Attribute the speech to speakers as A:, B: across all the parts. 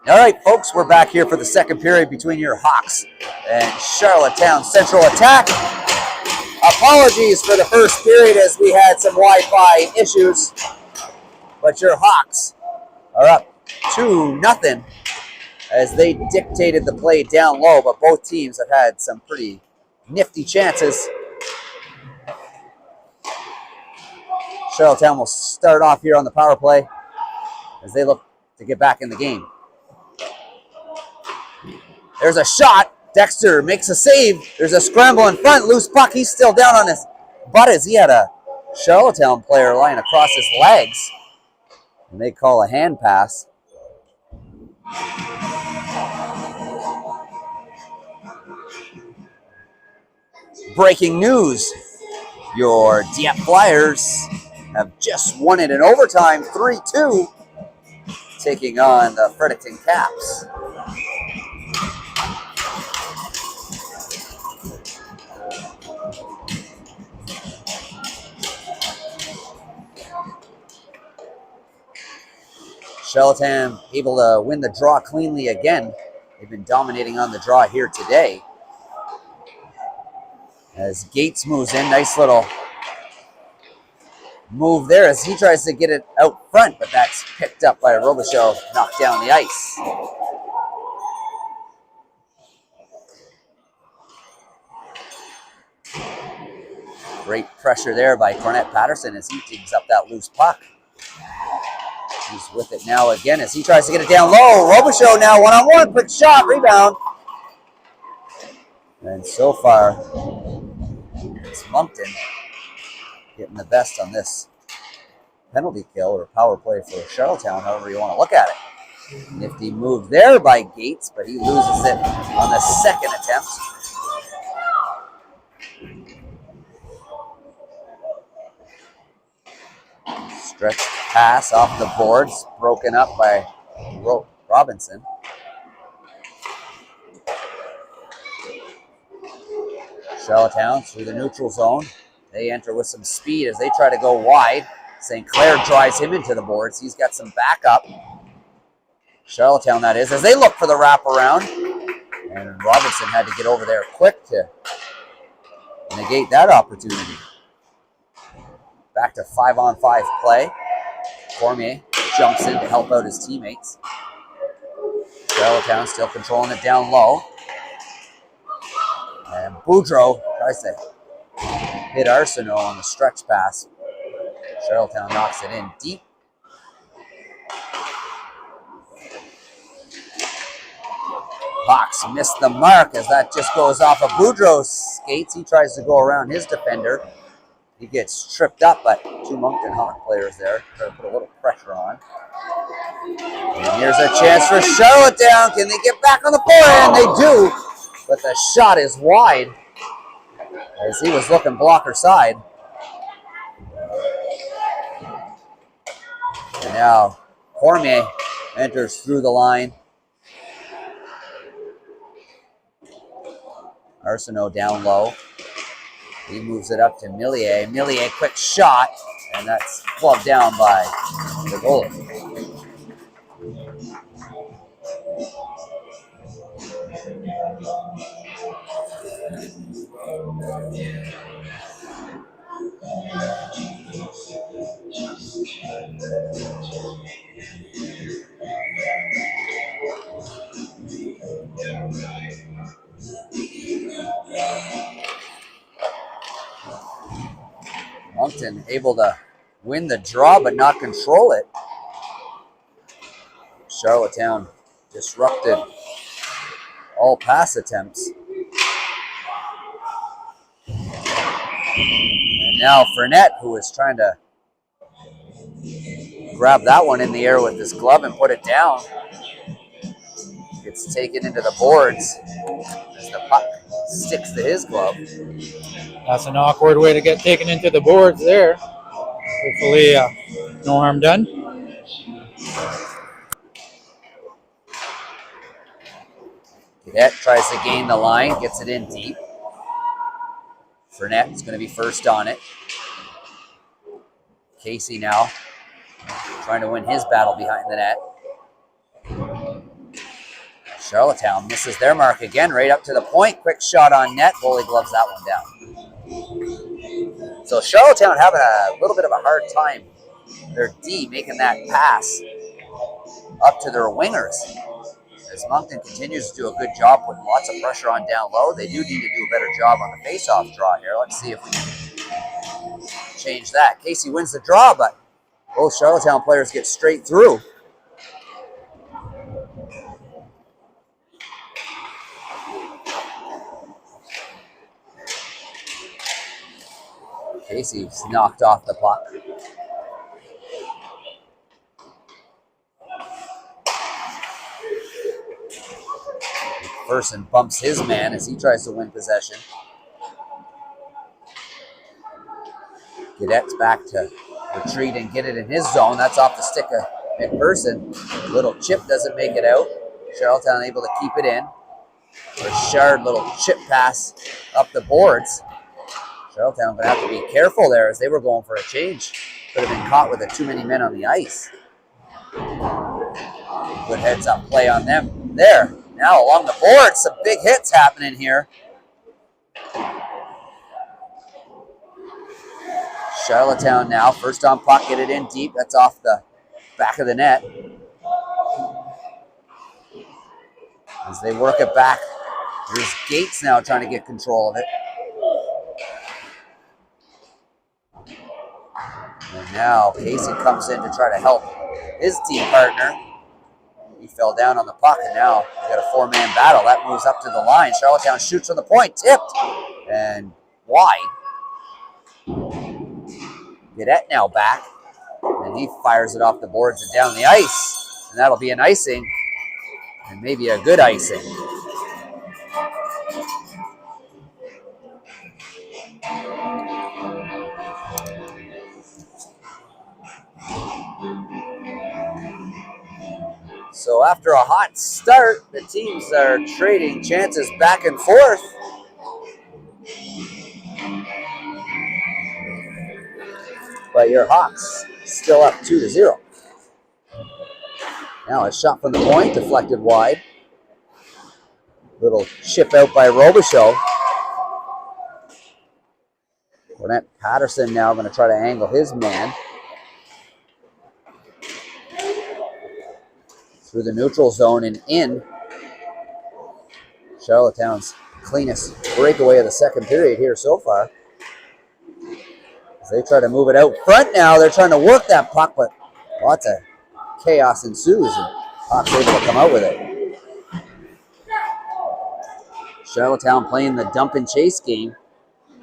A: All right, folks, we're back here for the second period between your Hawks and Charlottetown Central Attack. Apologies for the first period as we had some Wi-Fi issues, but your Hawks are up 2-0 as they dictated the play down low, but both teams have had some pretty nifty chances. Charlottetown will start off here on the power play as they look to get back in the game. There's a shot. Dexter makes a save. There's a scramble in front. Loose puck. He's still down on his butt as he had a Charlottetown player lying across his legs. And they call a hand pass. Breaking news. Your Dieppe Flyers have just won it in overtime, 3-2, taking on the Fredericton Caps. Charlottetown able to win the draw cleanly again. They've been dominating on the draw here today. As Gates moves in, nice little move there as he tries to get it out front, but that's picked up by Robichaud, knocked down the ice. Great pressure there by Cornette Patterson as he digs up that loose puck. He's with it now again as he tries to get it down low. Robichaud now one-on-one, quick shot, rebound. And so far, it's Moncton getting the best on this penalty kill or power play for Charlottetown, however you want to look at it. Nifty move there by Gates, but he loses it on the second attempt. Stretch pass off the boards, broken up by Robinson. Charlottetown through the neutral zone. They enter with some speed as they try to go wide. St. Clair drives him into the boards. He's got some backup. Charlottetown, that is, as they look for the wraparound. And Robinson had to get over there quick to negate that opportunity. Back to 5-on-5 play. Cormier jumps in to help out his teammates. Charlottetown still controlling it down low. And Boudreau tries to hit Arsenault on the stretch pass. Charlottetown knocks it in deep. Hawks missed the mark as that just goes off of Boudreau's skates. He tries to go around his defender. He gets tripped up, but two Moncton Hawk players there try to put a little pressure on. And here's a chance for Charlottetown. Can they get back on the forehand? They do, but the shot is wide as he was looking blocker side. And now Cormier enters through the line. Arsenault down low. He moves it up to Millier. Millier, quick shot, and that's clubbed down by the goalie. Moncton able to win the draw but not control it. Charlottetown disrupted all pass attempts. And now Fournette, who is trying to grab that one in the air with his glove and put it down, gets taken into the boards as the puck sticks to his glove.
B: That's an awkward way to get taken into the boards there. Hopefully, no harm done.
A: Cadet tries to gain the line, gets it in deep. Fournette is going to be first on it. Casey now trying to win his battle behind the net. Charlottetown misses their mark again, right up to the point. Quick shot on net. Goalie gloves that one down. So Charlottetown having a little bit of a hard time. Their D making that pass up to their wingers. As Moncton continues to do a good job with lots of pressure on down low, they do need to do a better job on the face-off draw here. Let's see if we can change that. Casey wins the draw, but both Charlottetown players get straight through. Casey's knocked off the puck. McPherson bumps his man as he tries to win possession. Cadet's back to retreat and get it in his zone. That's off the stick of McPherson. Little chip doesn't make it out. Charlottetown able to keep it in. Richard, little chip pass up the boards. Charlottetown going to have to be careful there as they were going for a change. Could have been caught with too many men on the ice. Good heads-up play on them. There. Now along the board, some big hits happening here. Charlottetown now, first on puck, get it in deep. That's off the back of the net. As they work it back, there's Gates now trying to get control of it. And now Casey comes in to try to help his team partner. He fell down on the puck, and now we got a four-man battle. That moves up to the line. Charlottetown shoots from the point, tipped, and wide. Cadet now back, and he fires it off the boards and down the ice. And that'll be an icing, and maybe a good icing. So after a hot start, the teams are trading chances back and forth. But your Hawks still up 2-0. Now a shot from the point, deflected wide. Little chip out by Robichaud. Cornette Patterson now going to try to angle his man. Through the neutral zone and in. Charlottetown's cleanest breakaway of the second period here so far. As they try to move it out front now, they're trying to work that puck, but lots of chaos ensues, and Hawks able to come out with it. Charlottetown playing the dump and chase game.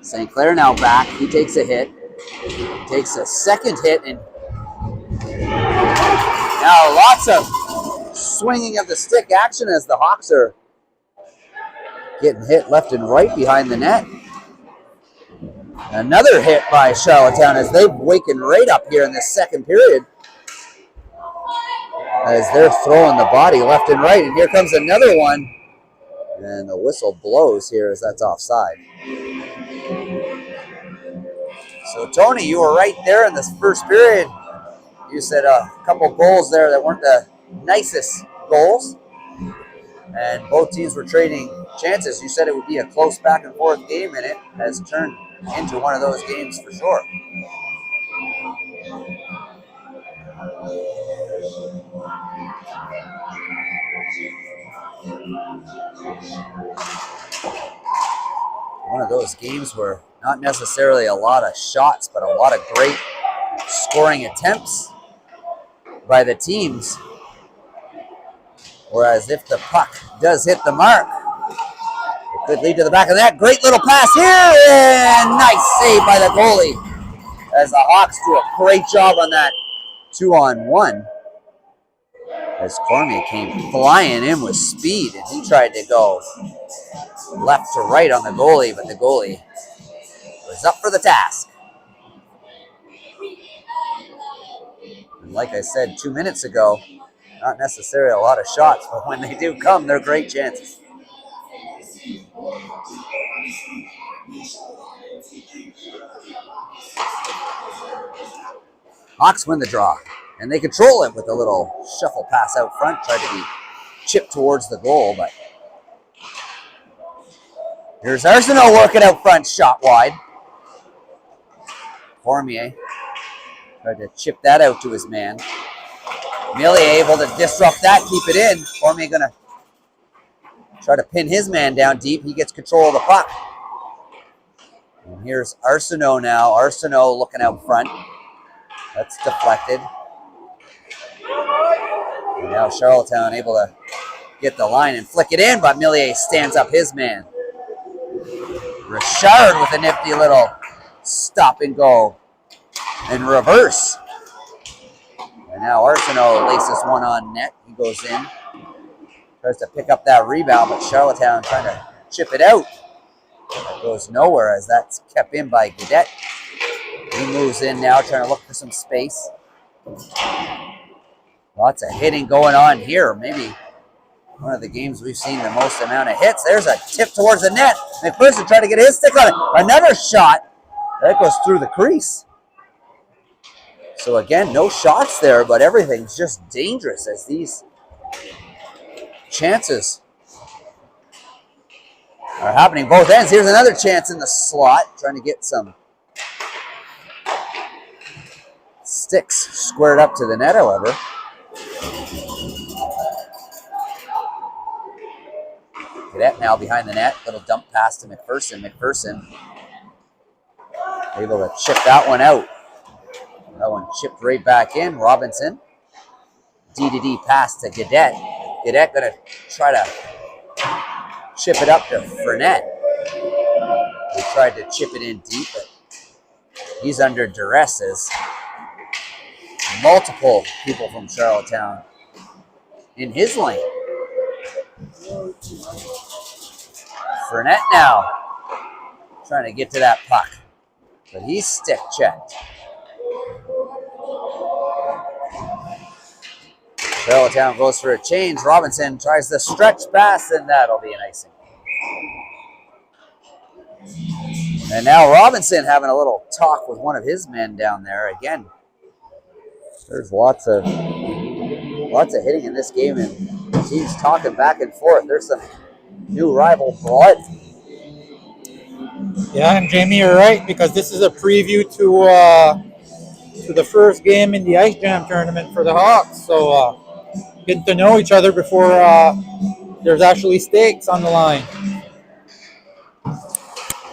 A: St. Clair now back. He takes a hit. Takes a second hit, and now lots of swinging of the stick action as the Hawks are getting hit left and right behind the net. Another hit by Charlottetown as they've waken right up here in this second period. As they're throwing the body left and right. And here comes another one. And the whistle blows here as that's offside. So Tony, you were right there in this first period. You said a couple goals there that weren't the nicest goals, and both teams were trading chances. You said it would be a close back and forth game, and it has turned into one of those games for sure. One of those games where not necessarily a lot of shots, but a lot of great scoring attempts by the teams. Whereas if the puck does hit the mark, it could lead to the back of the net. Great little pass here, and nice save by the goalie. As the Hawks do a great job on that 2-on-1. As Cormier came flying in with speed, and he tried to go left to right on the goalie, but the goalie was up for the task. And like I said 2 minutes ago, not necessarily a lot of shots, but when they do come, they're great chances. Hawks win the draw, and they control it with a little shuffle pass out front. Tried to be chip towards the goal, but here's Arsenault working out front, shot wide. Cormier tried to chip that out to his man. Millier able to disrupt that, keep it in. Cormier gonna try to pin his man down deep. He gets control of the puck. And here's Arsenault now. Arsenault looking out front. That's deflected. And now Charlottetown able to get the line and flick it in, but Millier stands up his man. Richard with a nifty little stop and go and reverse. And now Arsenault laces one on net. He goes in. Tries to pick up that rebound, but Charlottetown trying to chip it out. That goes nowhere as that's kept in by Gaudette. He moves in now, trying to look for some space. Lots of hitting going on here. Maybe one of the games we've seen the most amount of hits. There's a tip towards the net. McPherson trying to get his stick on it. Another shot. That goes through the crease. So again, no shots there, but everything's just dangerous as these chances are happening both ends. Here's another chance in the slot, trying to get some sticks squared up to the net, however. Cadet now behind the net. Little dump pass to McPherson. McPherson able to chip that one out. That one chipped right back in. Robinson. D-to-D pass to Gaudette. Gaudette going to try to chip it up to Fournette. He tried to chip it in deep, but he's under duress as multiple people from Charlottetown in his lane. Fournette now trying to get to that puck, but he's stick checked. Charlottetown goes for a change. Robinson tries the stretch pass, and that'll be an icing. And now Robinson having a little talk with one of his men down there. Again, there's lots of hitting in this game, and teams talking back and forth. There's some new rival blood.
B: Yeah, and Jamie, you're right, because this is a preview to the first game in the Ice Jam tournament for the Hawks. So getting to know each other before there's actually stakes on the line.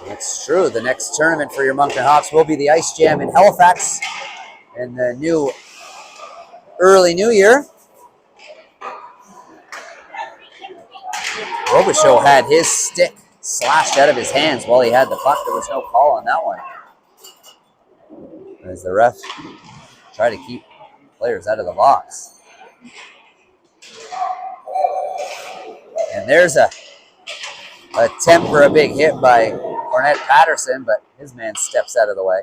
A: That's true. The next tournament for your Moncton Hawks will be the Ice Jam in Halifax in the early new year. Robichaud had his stick slashed out of his hands while he had the puck. There was no call on that one, as the ref tried to keep players out of the box. And there's a attempt for a big hit by Cornette Patterson, but his man steps out of the way.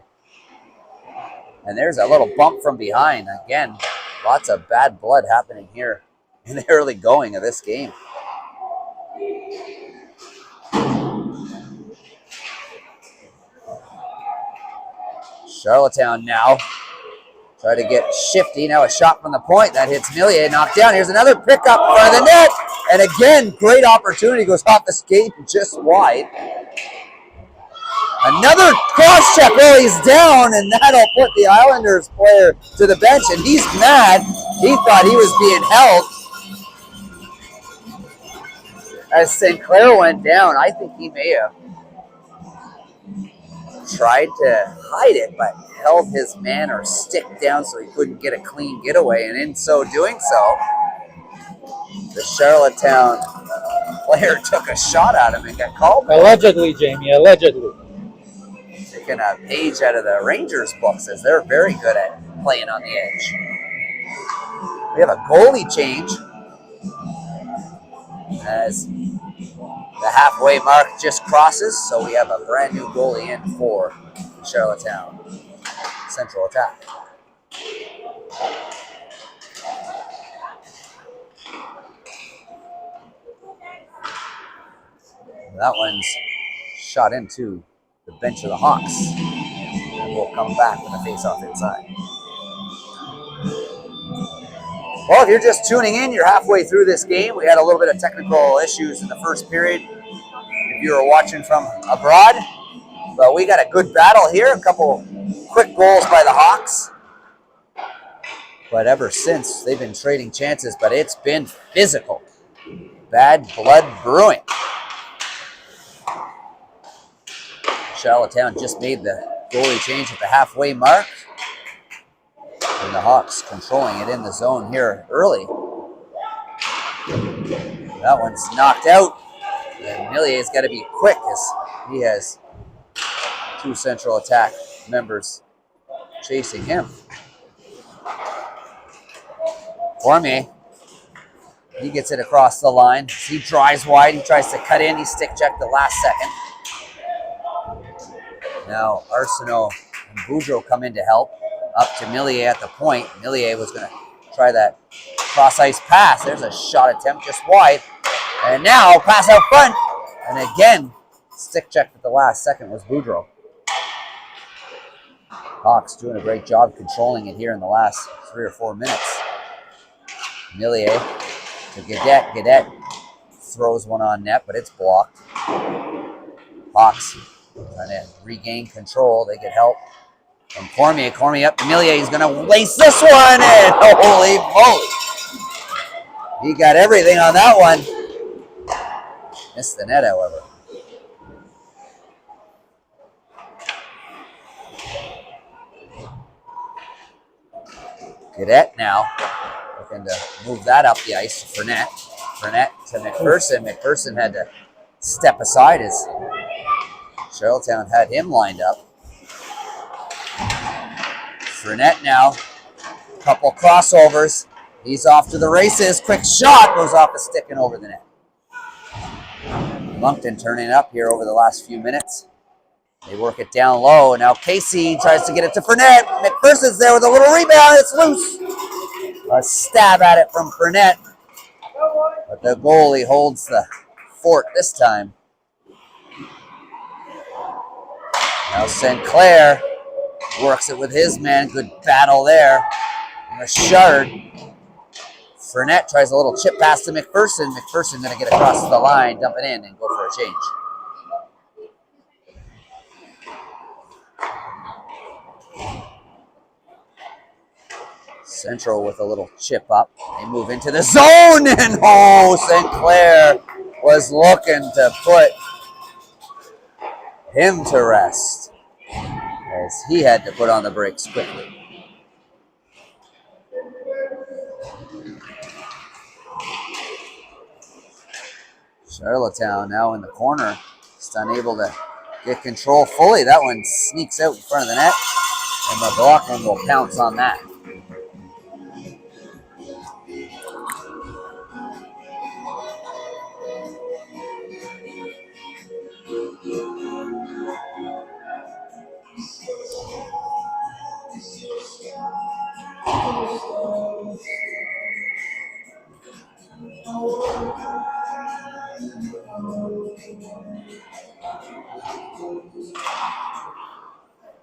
A: And there's a little bump from behind. Again, lots of bad blood happening here in the early going of this game. Charlottetown now try to get shifty. Now a shot from the point that hits Millier, knocked down. Here's another pickup in front of the net. And again, great opportunity, goes off the skate just wide. Another cross check while he's down, and that'll put the Islanders player to the bench, and he's mad. He thought he was being held. As Sinclair went down, I think he may have tried to hide it, but held his man or stick down so he couldn't get a clean getaway, and in so doing so, the Charlottetown player took a shot at him and got called.
B: Allegedly, Jamie, allegedly.
A: Taking a page out of the Rangers books, as they're very good at playing on the edge. We have a goalie change as the halfway mark just crosses, so we have a brand new goalie in for Charlottetown Central attack. That one's shot into the bench of the Hawks. And we'll come back with a face-off inside. Well, if you're just tuning in, you're halfway through this game. We had a little bit of technical issues in the first period if you were watching from abroad. But we got a good battle here. A couple quick goals by the Hawks. But ever since, they've been trading chances, but it's been physical. Bad blood brewing. Charlottetown just made the goalie change at the halfway mark. And the Hawks controlling it in the zone here early. That one's knocked out. And Millier's got to be quick as he has two central attack members chasing him. Cormier, he gets it across the line. He drives wide. He tries to cut in. He stick checked the last second. Now Arsenault and Boudreau come in to help. Up to Millier at the point. Millier was going to try that cross-ice pass. There's a shot attempt just wide. And now pass out front. And again, stick checked at the last second was Boudreau. Hawks doing a great job controlling it here in the last 3 or 4 minutes. Millier to Gadet. Gadet throws one on net, but it's blocked. Hawks trying to regain control. They get help from Cormier. Cormier up to Millier. He's going to lace this one in. Holy moly. He got everything on that one. Missed the net, however. Gadet now looking to move that up the ice. Fournette to McPherson. McPherson had to step aside as Charlottetown had him lined up. Fournette now, couple crossovers. He's off to the races. Quick shot goes off the stick and over the net. Moncton turning up here over the last few minutes. They work it down low. Now Casey tries to get it to Fournette. McPherson's there with a little rebound. It's loose. A stab at it from Fournette. But the goalie holds the fort this time. Now Sinclair works it with his man. Good battle there. Richard. Fournette tries a little chip pass to McPherson. McPherson going to get across the line, dump it in, and go for a change. Central with a little chip up. They move into the zone, and Sinclair was looking to put him to rest as he had to put on the brakes quickly. Charlottetown now in the corner, just unable to get control fully. That one sneaks out in front of the net, and McLaughlin will pounce on that.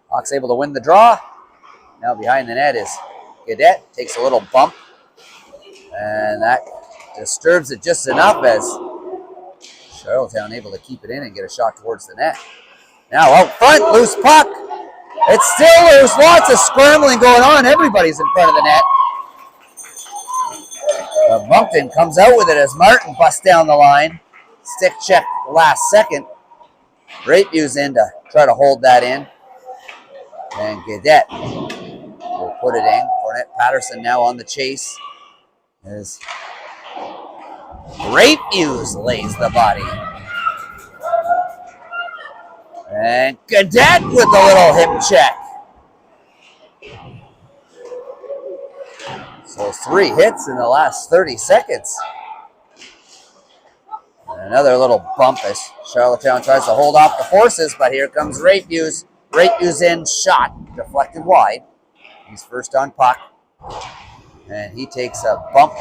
A: Hawks able to win the draw. Now behind the net is Gadet. Takes a little bump. And that disturbs it just enough as Charlottetown able to keep it in and get a shot towards the net. Now out front, loose puck. It's still loose. Lots of scrambling going on. Everybody's in front of the net. Moncton comes out with it as Martin busts down the line. Stick check last second. Rapeview's in to try to hold that in. And Gadet will put it in. Cornette Patterson now on the chase. As Rapeview's lays the body. And Gadet with a little hip check. So 3 hits in the last 30 seconds. And another little bump as Charlottetown tries to hold off the forces, but here comes Rapeview's. Rapeview's in, shot, deflected wide. He's first on puck. And he takes a bump.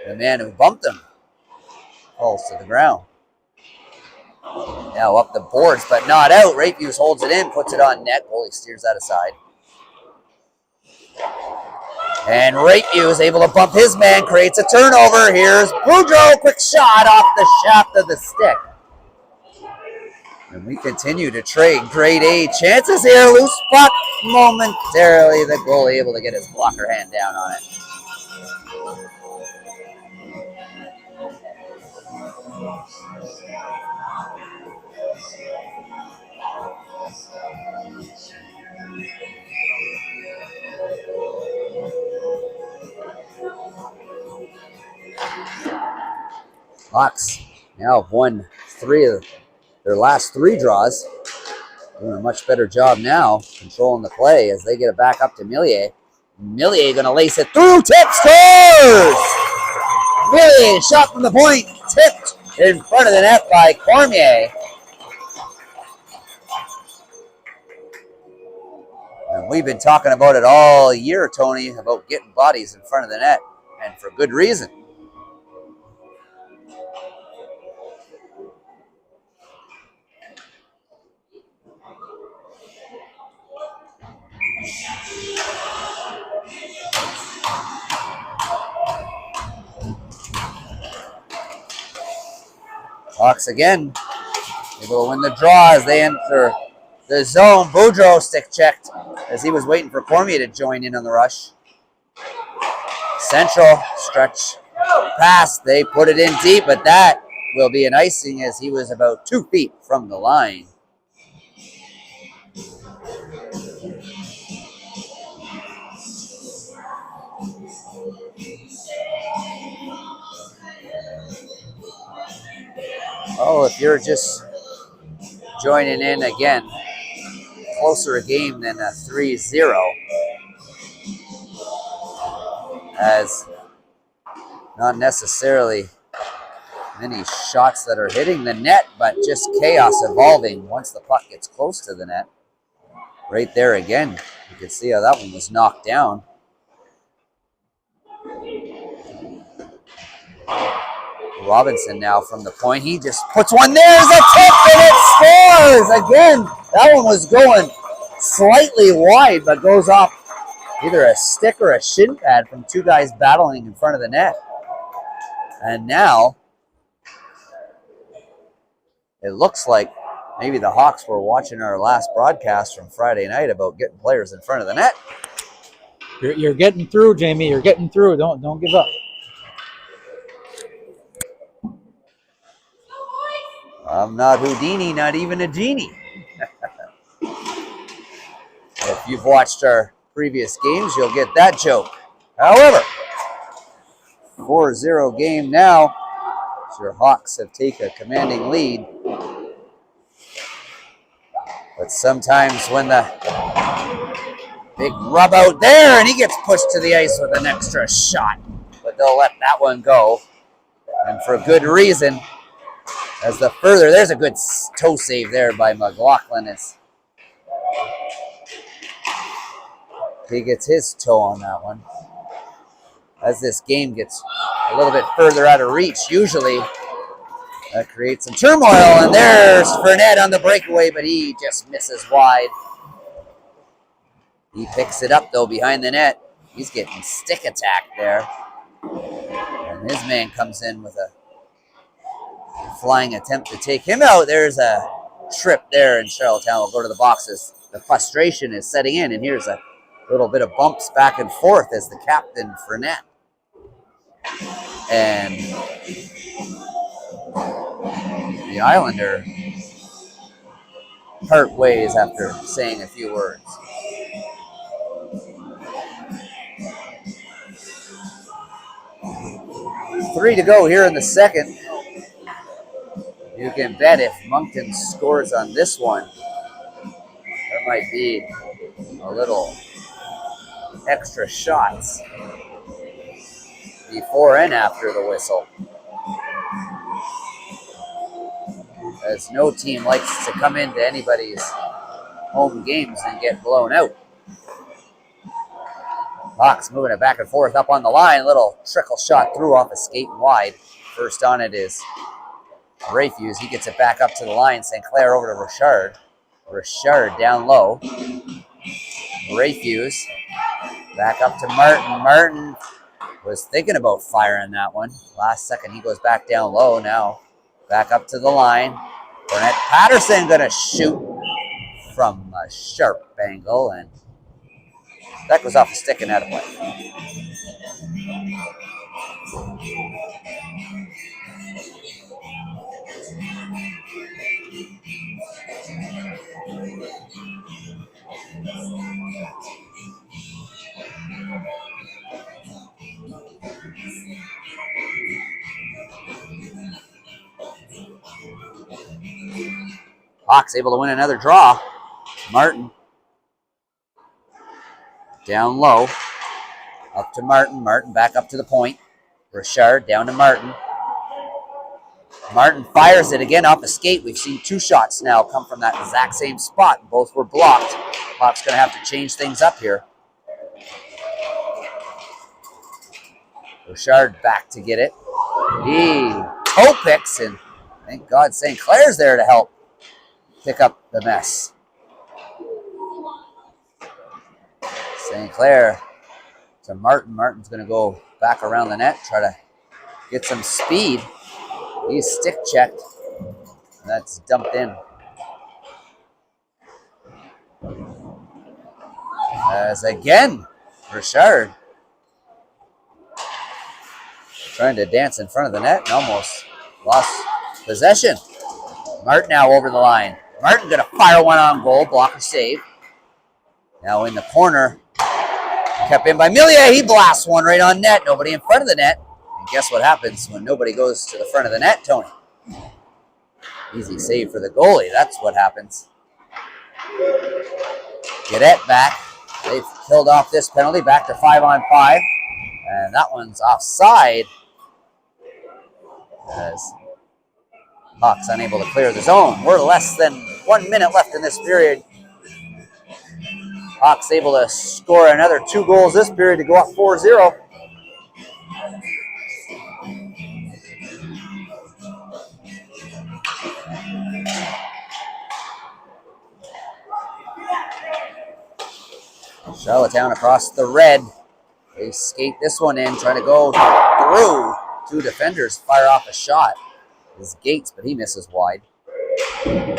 A: The man who bumped him falls to the ground. Now up the boards, but not out. Rapeview's holds it in, puts it on net. Goalie steers that aside. And Rapeview is able to bump his man, creates a turnover. Here's Boudreaux, quick shot off the shaft of the stick. And we continue to trade grade A chances here. Loose puck momentarily. The goalie able to get his blocker hand down on it. Hawks now have won 3 of their last 3 draws. Doing a much better job now controlling the play as they get it back up to Millier. Millier going to lace it through. Tip, scores! Millier shot from the point. Tipped in front of the net by Cormier. And we've been talking about it all year, Tony, about getting bodies in front of the net. And for good reason. Hawks again, able to win the draw as they enter the zone. Boudreaux stick checked as he was waiting for Cormier to join in on the rush. Central stretch pass, they put it in deep, but that will be an icing as he was about 2 feet from the line. Oh, if you're just joining in again, closer a game than a 3-0, as not necessarily many shots that are hitting the net, but just chaos evolving once the puck gets close to the net. Right there again, you can see how that one was knocked down. Robinson now from the point. He just puts one there. There's a tip and it scores! Again, that one was going slightly wide, but goes off either a stick or a shin pad from 2 guys battling in front of the net. And now, it looks like maybe the Hawks were watching our last broadcast from Friday night about getting players in front of the net.
B: You're getting through, Jamie. You're getting through. Don't give up.
A: I'm not Houdini, not even a genie. If you've watched our previous games, you'll get that joke. However, 4-0 game now. Your Hawks have taken a commanding lead. But sometimes when the big rub out there and he gets pushed to the ice with an extra shot. But they'll let that one go. And for good reason. As the further, there's a good toe save there by McLaughlin as he gets his toe on that one. As this game gets a little bit further out of reach, usually that creates some turmoil. And there's Fournette on the breakaway, but he just misses wide. He picks it up, though, behind the net. He's getting stick attacked there. And his man comes in with a flying attempt to take him out. There's a trip there, and Charlottetown will go to the boxes. The frustration is setting in, and here's a little bit of bumps back and forth as the captain, Fournette, and the Islander part ways after saying a few words. Three to go here in the second. You can bet if Moncton scores on this one, there might be a little extra shots before and after the whistle. As no team likes to come into anybody's home games and get blown out. Hawks moving it back and forth up on the line. Little trickle shot through off a skate and wide. First on it is Rayfuse. He gets it back up to the line. St. Clair over to Richard. Richard down low. Rayfuse Back up to Martin. Martin was thinking about firing that one. Last second, he goes back down low now. Back up to the line. Burnett Patterson going to shoot from a sharp angle, and that goes off a stick and out of play. Hawks able to win another draw. Martin down low. Up to Martin. Martin back up to the point. Richard down to Martin. Martin fires it again off a skate. We've seen 2 shots now come from that exact same spot. Both were blocked. Hawks going to have to change things up here. Richard back to get it. He toe picks, and thank God St. Clair's there to help pick up the mess. St. Clair to Martin. Martin's going to go back around the net, try to get some speed. He's stick checked. That's dumped in. As again, Richard trying to dance in front of the net and almost lost possession. Martin now over the line. Martin going to fire one on goal, blocker save. Now in the corner, kept in by Millier. He blasts one right on net. Nobody in front of the net. And guess what happens when nobody goes to the front of the net, Tony? Easy save for the goalie. That's what happens. Gaudette back. They've killed off this penalty. Back to 5-on-5. And that one's offside. As Hawks unable to clear the zone. We're less than 1 minute left in this period. Hawks able to score another 2 goals this period to go up 4-0. Charlottetown across the red. They skate this one in, trying to go through. 2 defenders fire off a shot. His Gates, but he misses wide. And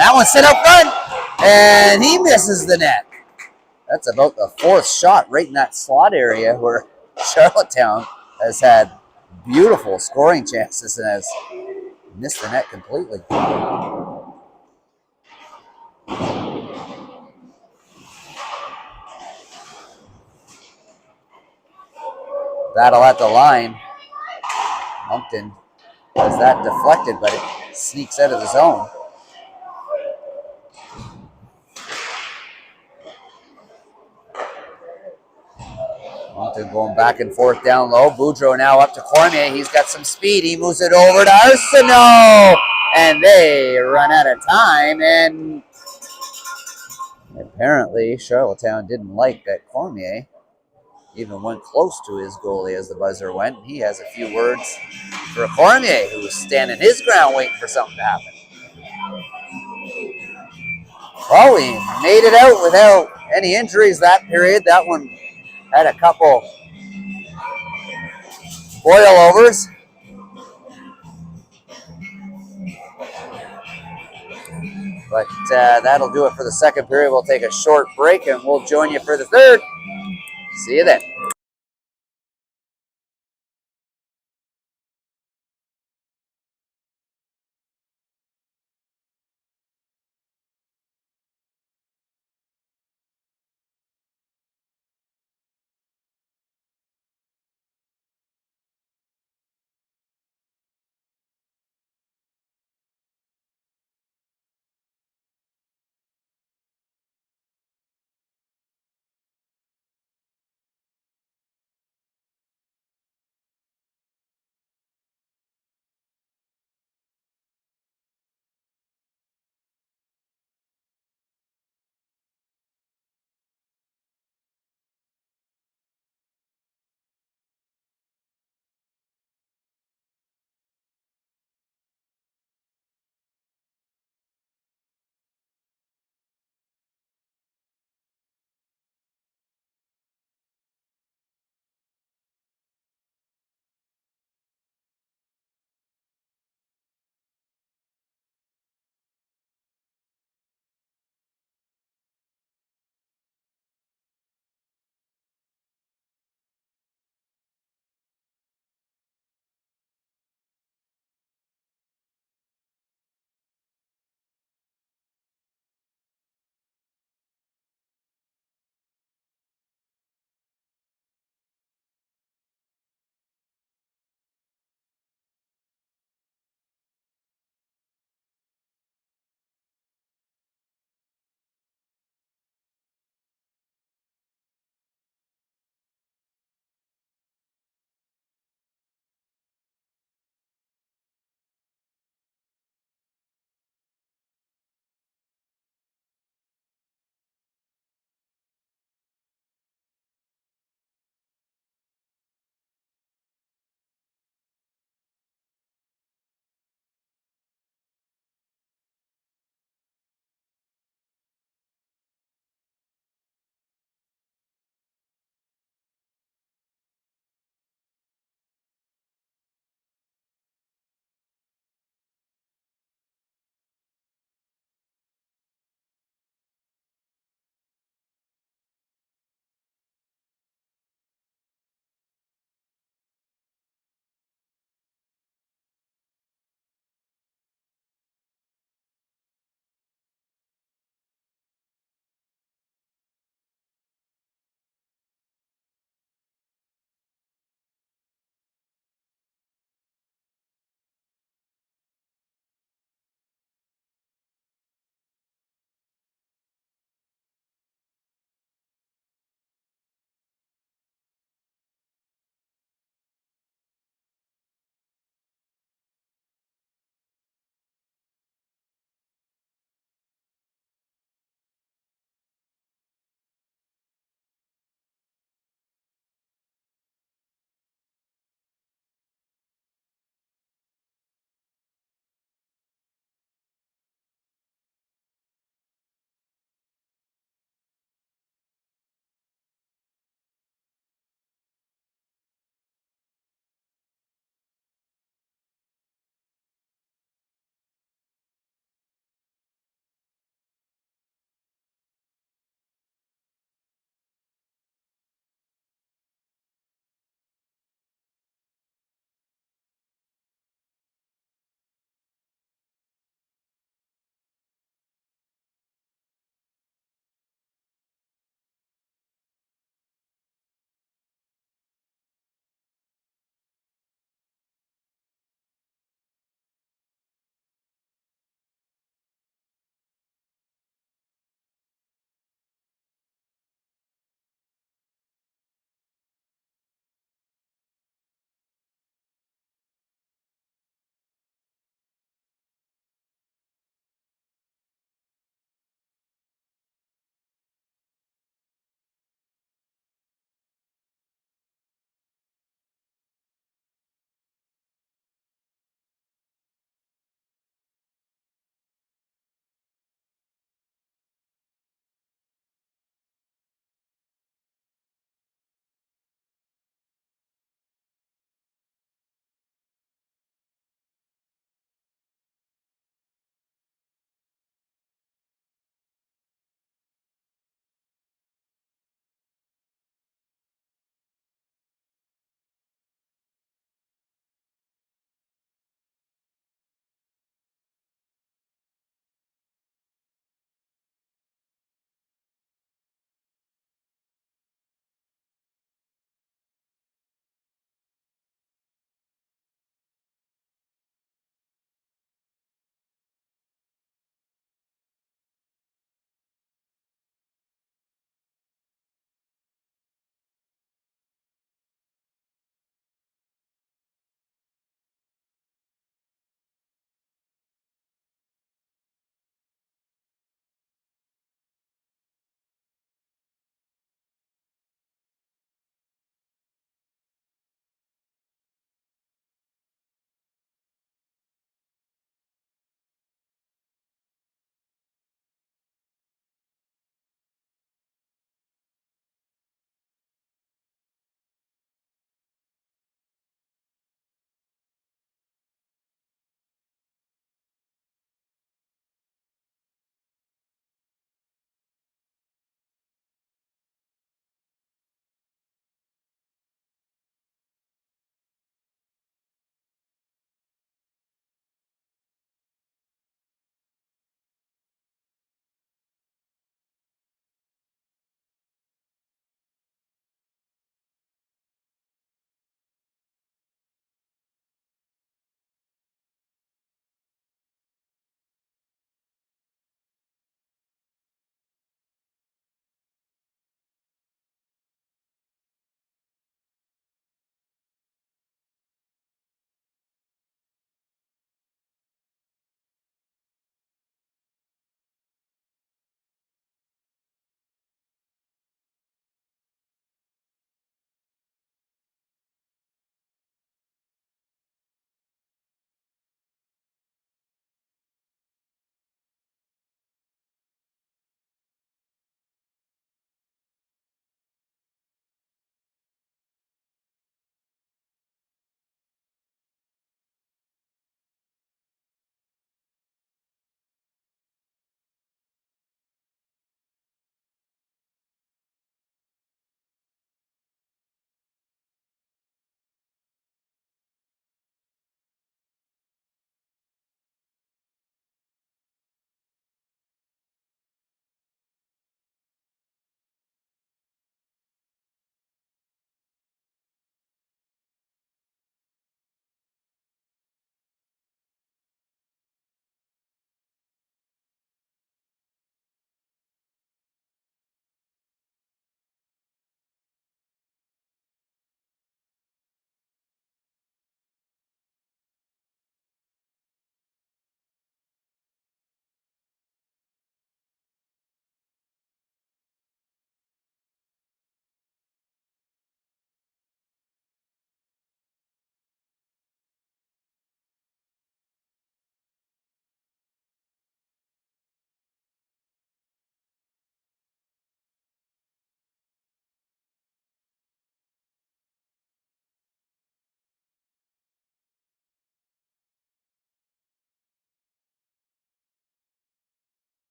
A: that one's set out front, and he misses the net. That's about the 4th shot right in that slot area where Charlottetown has had beautiful scoring chances and has missed the net completely. Battle at the line. Moncton has that deflected, but it sneaks out of the zone. Moncton going back and forth down low. Boudreau now up to Cormier. He's got some speed. He moves it over to Arsenault. And they run out of time. And apparently Charlottetown didn't like that Cormier even went close to his goalie as the buzzer went. He has a few words for Cormier, who was standing his ground waiting for something to happen. Well, we made it out without any injuries that period. That one had a couple boilovers. But that'll do it for the second period. We'll take a short break and we'll join you for the third. See you then.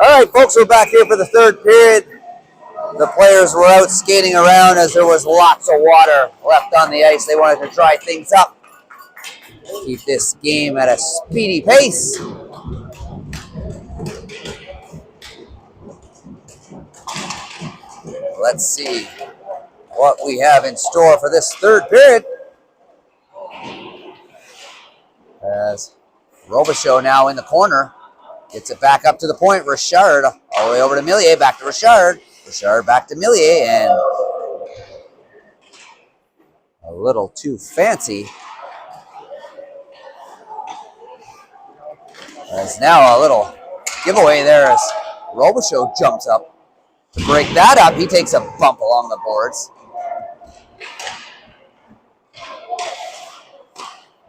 A: All right, folks, we're back here for the third period. The players were out skating around as there was lots of water left on the ice. They wanted to dry things up, keep this game at a speedy pace. Let's see what we have in store for this third period. As Robichaud now in the corner, gets it back up to the point. Richard all the way over to Millier, back to Richard. Richard back to Millier, and a little too fancy. There's now a little giveaway there as Robichaud jumps up to break that up. He takes a bump along the boards.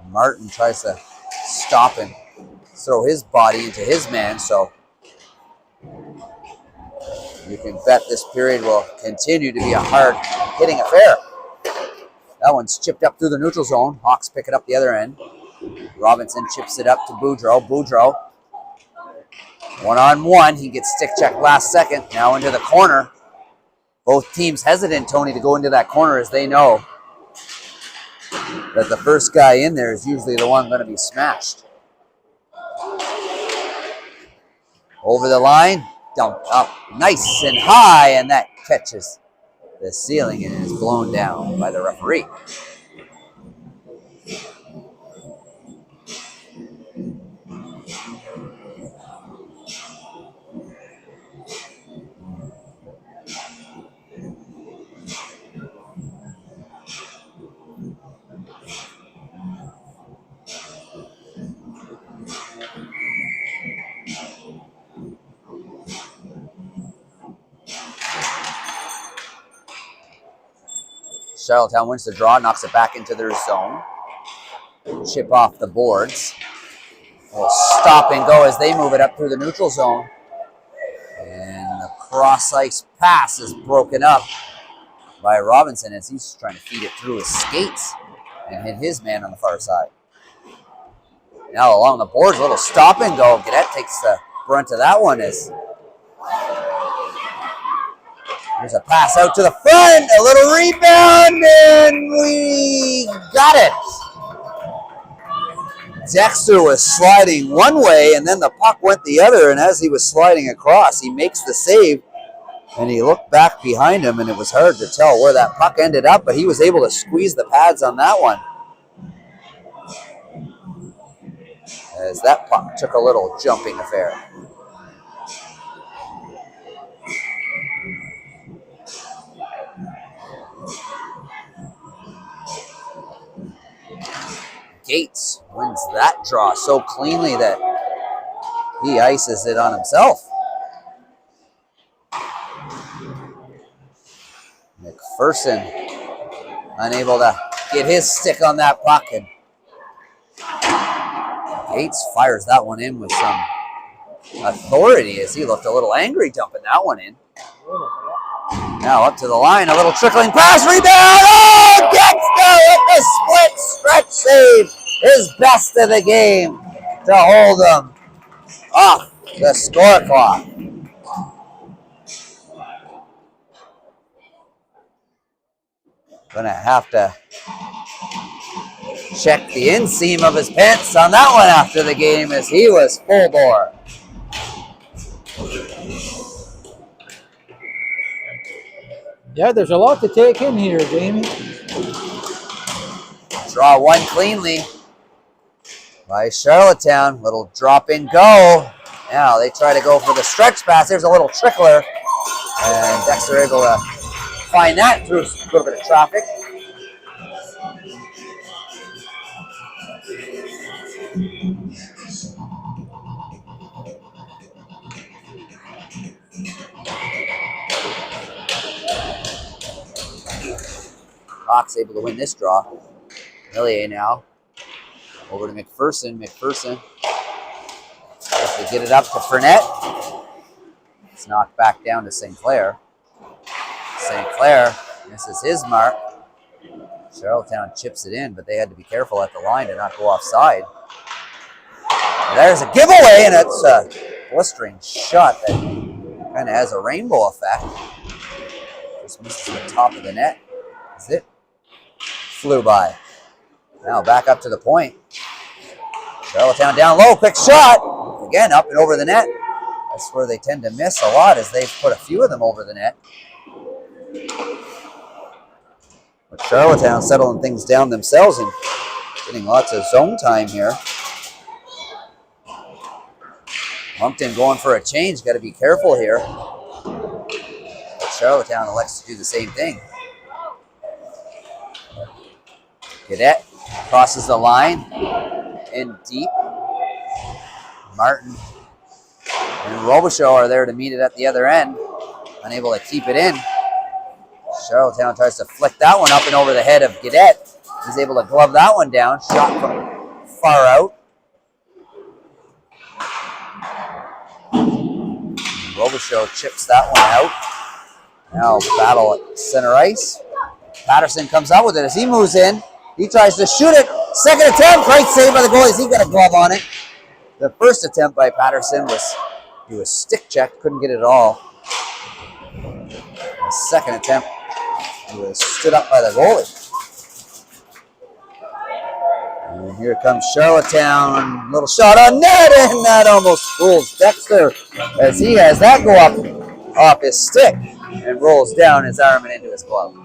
A: Martin tries to stop and throw his body into his man, so you can bet this period will continue to be a hard-hitting affair. That one's chipped up through the neutral zone. Hawks pick it up the other end. Robinson chips it up to Boudreau. Boudreau, one-on-one. He gets stick checked last second. Now into the corner. Both teams hesitant, Tony, to go into that corner as they know that the first guy in there is usually the one going to be smashed. Over the line, dumped up nice and high, and that catches the ceiling and is blown down by the referee. Charlottetown wins the draw, knocks it back into their zone. Chip off the boards. Will stop and go as they move it up through the neutral zone. And the cross-ice pass is broken up by Robinson as he's trying to feed it through his skates and hit his man on the far side. Now along the boards, a little stop and go. Gaudette takes the brunt of that one as there's a pass out to the front, a little rebound, and we got it. Dexter was sliding one way, and then the puck went the other, and as he was sliding across, he makes the save, and he looked back behind him, and it was hard to tell where that puck ended up, but he was able to squeeze the pads on that one. As that puck took a little jumping affair. Gates wins that draw so cleanly that he ices it on himself. McPherson unable to get his stick on that puck, and Gates fires that one in with some authority as he looked a little angry dumping that one in. Now up to the line, a little trickling pass, rebound. Oh, Dexter with the split stretch save, his best of the game to hold them off the score clock. Gonna have to check the inseam of his pants on that one after the game as he was full bore.
B: Yeah, there's a lot to take in here, Jamie.
A: Draw one cleanly by Charlottetown. Little drop and go. Now they try to go for the stretch pass. There's a little trickler. And Dexter able to find that through a little bit of traffic. Hawks able to win this draw. Millier now. Over to McPherson. McPherson has to get it up to Fournette. It's knocked back down to St. Clair. St. Clair misses his mark. Charlottetown chips it in, but they had to be careful at the line to not go offside. There's a giveaway, and it's a blistering shot that kind of has a rainbow effect. Just misses the top of the net. Is it? Flew by. Now back up to the point. Charlottetown down low, quick shot. Again, up and over the net. That's where they tend to miss a lot, as they've put a few of them over the net. But Charlottetown settling things down themselves and getting lots of zone time here. Moncton going for a change. Got to be careful here. But Charlottetown elects to do the same thing. Cadet crosses the line in deep. Martin and Robichaud are there to meet it at the other end. Unable to keep it in. Charlottetown tries to flick that one up and over the head of Cadet. He's able to glove that one down. Shot from far out. Robichaud chips that one out. Now battle at center ice. Patterson comes out with it as he moves in. He tries to shoot it. Second attempt, great save by the goalies. He got a glove on it. The first attempt by Patterson was stick checked, couldn't get it at all. The second attempt, he was stood up by the goalie. And here comes Charlottetown. Little shot on net, and that almost fools Dexter as he has that go up off his stick and rolls down his arm and into his glove.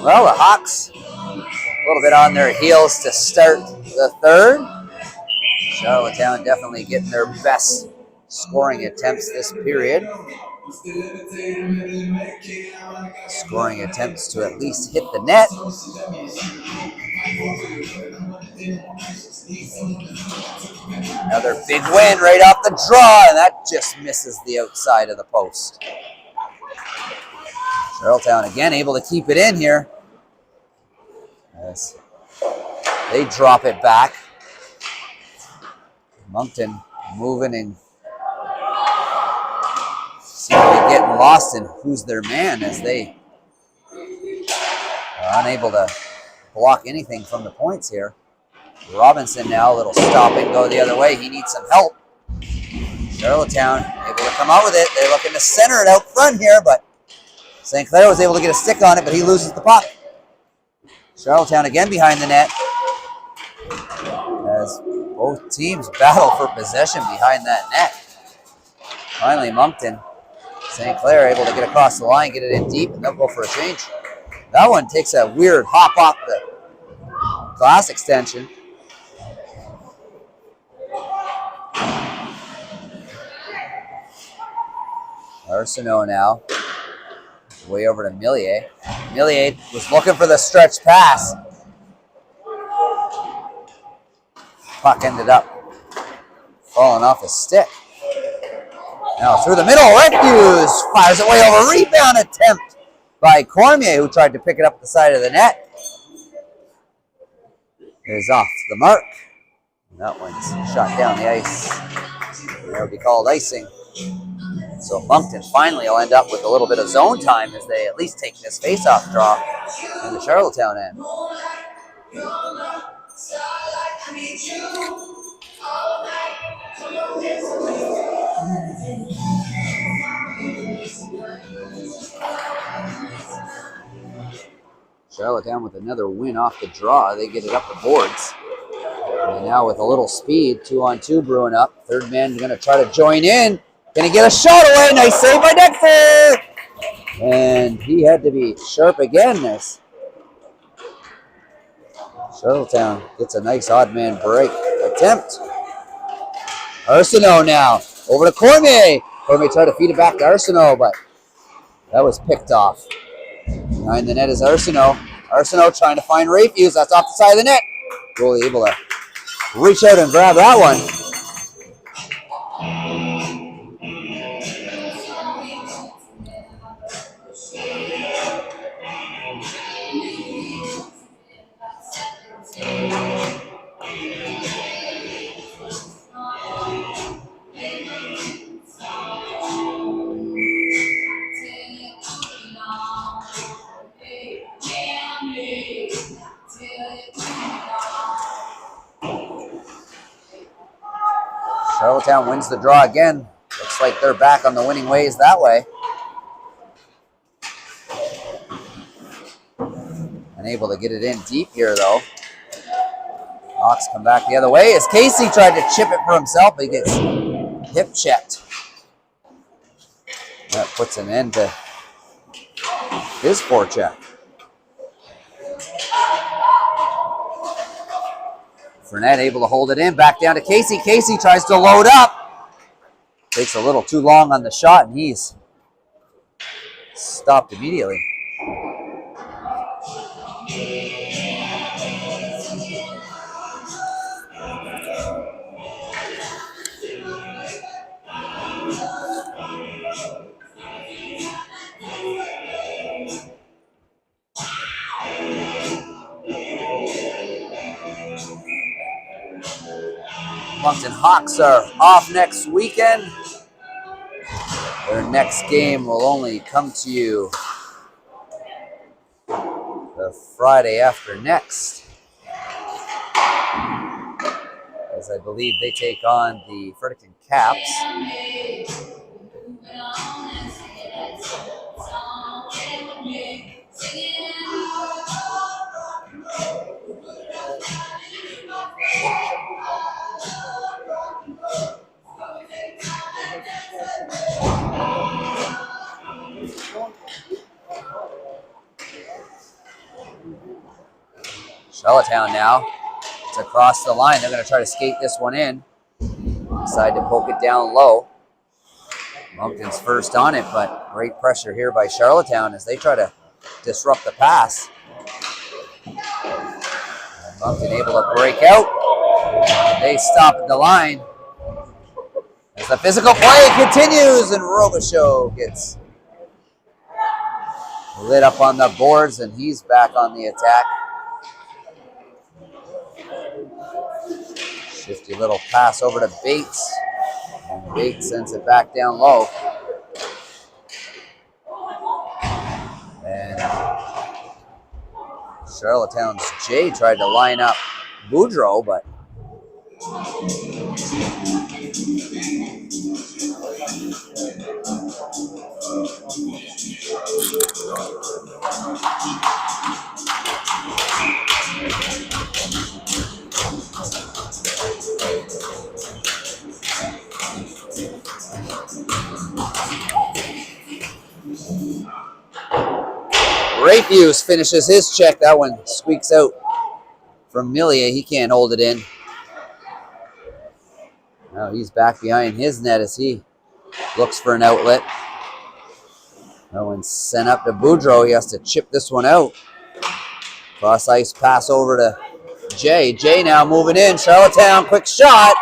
A: Well, the Hawks a little bit on their heels to start the third. Charlottetown definitely getting their best scoring attempts this period. Scoring attempts to at least hit the net. Another big win right off the draw, and that just misses the outside of the post. Charlottetown again able to keep it in here as they drop it back. Moncton moving and seemingly getting lost in who's their man as they are unable to block anything from the points here. Robinson now, a little stop and go the other way. He needs some help. Charlottetown able to come out with it. They're looking to center it out front here, but St. Clair was able to get a stick on it, but he loses the puck. Charlottetown again behind the net as both teams battle for possession behind that net. Finally, Moncton, St. Clair able to get across the line, get it in deep, and they'll go for a change. That one takes a weird hop off the glass extension. Arsenault now, way over to Millier. Millier was looking for the stretch pass. Puck ended up falling off his stick. Now through the middle, Refuse fires it way over. Rebound attempt by Cormier, who tried to pick it up at the side of the net. It is off the mark. That one's shot down the ice. That would be called icing. So Moncton finally will end up with a little bit of zone time as they at least take this face-off draw in the Charlottetown end. Charlottetown with another win off the draw. They get it up the boards. And now with a little speed, 2-on-2 brewing up. Third man going to try to join in. Can he get a shot away? Nice save by Dexter! And he had to be sharp again. This Charlottetown gets a nice odd man break attempt. Arsenault now over to Cormier. Cormier tried to feed it back to Arsenault, but that was picked off. Behind the net is Arsenault. Arsenault trying to find Refuse. That's off the side of the net. Goalie able to reach out and grab that one. Charlottetown wins the draw again. Looks like they're back on the winning ways that way. Unable to get it in deep here, though. Hawks come back the other way as Casey tried to chip it for himself, but he gets hip checked. That puts an end to his forecheck. Fournette able to hold it in, back down to Casey. Casey tries to load up. Takes a little too long on the shot, and he's stopped immediately. Moncton Hawks are off next weekend. Their next game will only come to you the Friday after next, as I believe they take on the Fredericton Caps. Charlottetown now. It's across the line. They're going to try to skate this one in. Decide to poke it down low. Moncton's first on it, but great pressure here by Charlottetown as they try to disrupt the pass. And Moncton able to break out. They stop at the line. As the physical play continues, and Robichaud gets lit up on the boards, and he's back on the attack. Shifty little pass over to Bates. And Bates sends it back down low. And Charlottetown's Jay tried to line up Boudreau, but Rayfuse finishes his check. That one squeaks out from Millier. He can't hold it in. Now he's back behind his net as he looks for an outlet. That one's sent up to Boudreau. He has to chip this one out. Cross ice pass over to Jay. Jay now moving in. Charlottetown, quick shot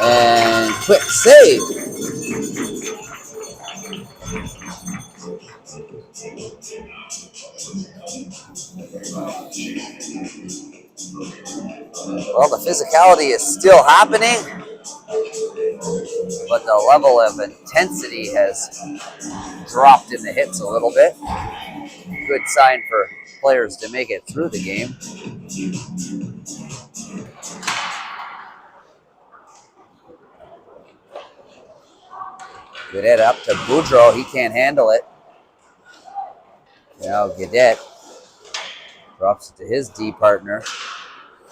A: and quick save. Well, the physicality is still happening, but the level of intensity has dropped in the hits a little bit. Good sign for players to make it through the game. Gadet up to Boudreau. He can't handle it. Now Gadet drops it to his D partner.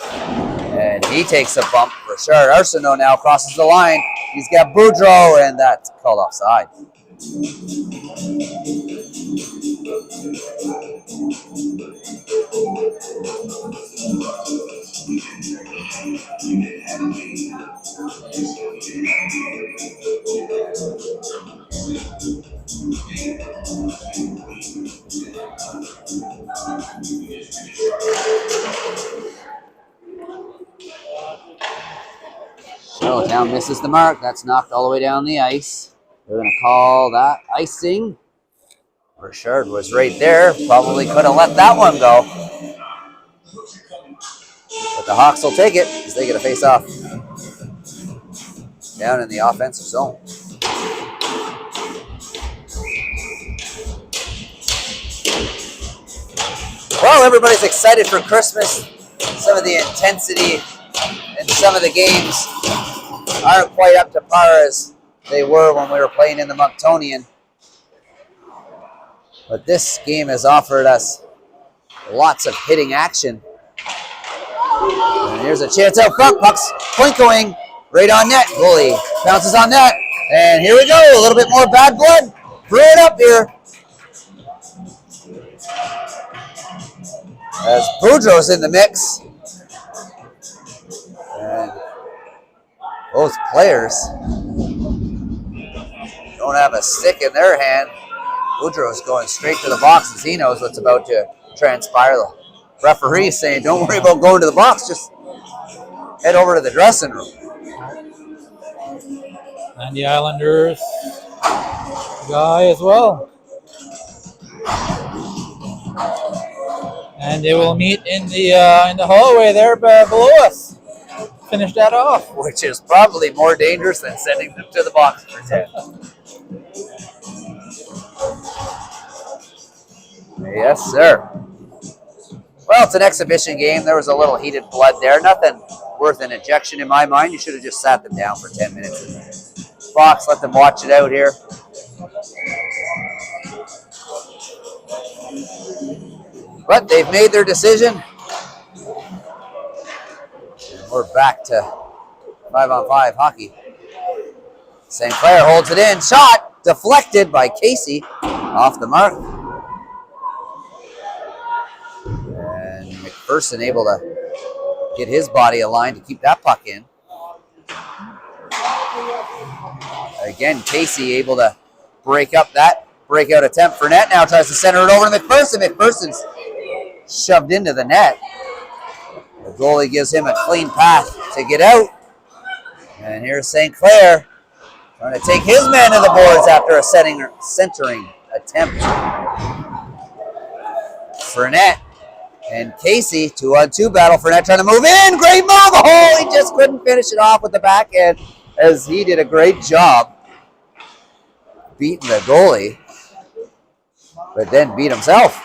A: And he takes a bump. Richard Arsenault now crosses the line. He's got Boudreau, and that's called offside. Charlottetown misses the mark. That's knocked all the way down the ice. They're going to call that icing. Richard was right there. Probably could have let that one go. But the Hawks will take it as they get a face-off down in the offensive zone. Well, everybody's excited for Christmas. Some of the intensity in some of the games aren't quite up to par as they were when we were playing in the Monktonian. But this game has offered us lots of hitting action. And here's a chance out front. Puck's plinkoing right on net. Goalie bounces on net. And here we go. A little bit more bad blood. Throw it up here. As Boudreau's in the mix. And both players don't have a stick in their hand. Boudreau's going straight to the box as he knows what's about to transpire. The referee saying, don't worry about going to the box, just head over to the dressing room.
B: And the Islanders guy as well. And they will meet in the hallway there below us. Finish that off.
A: Which is probably more dangerous than sending them to the box for 10. Yes, sir. Well, it's an exhibition game. There was a little heated blood there. Nothing worth an ejection in my mind. You should have just sat them down for 10 minutes in the box. Let them watch it out here. But they've made their decision. And we're back to 5-on-5 hockey. St. Clair holds it in. Shot deflected by Casey off the mark. And McPherson able to get his body aligned to keep that puck in. Again, Casey able to break up that breakout attempt for net. Now tries to center it over to McPherson. McPherson's shoved into the net. The goalie gives him a clean path to get out. And here's St. Clair trying to take his man to the boards after a centering attempt. Fournette and Casey, 2-on-2 battle. Fournette trying to move in. Great move. Oh, he just couldn't finish it off with the backhand as he did a great job beating the goalie, but then beat himself.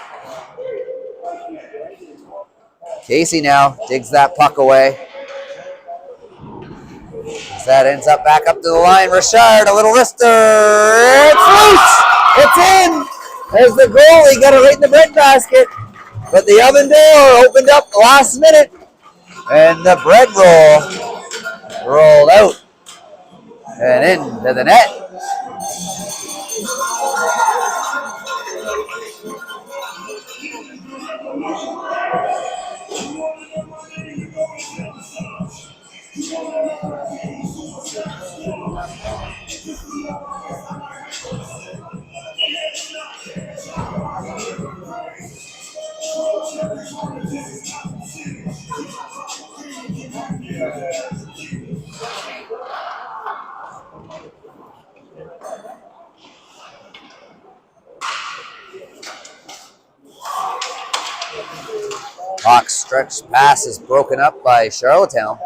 A: Casey now digs that puck away. As that ends up back up to the line. Richard, a little wrister. It's loose. It's in. As the goalie got it right in the breadbasket. But the oven door opened up the last minute. And the bread roll rolled out and into the net. Hawks stretch pass is broken up by Charlottetown.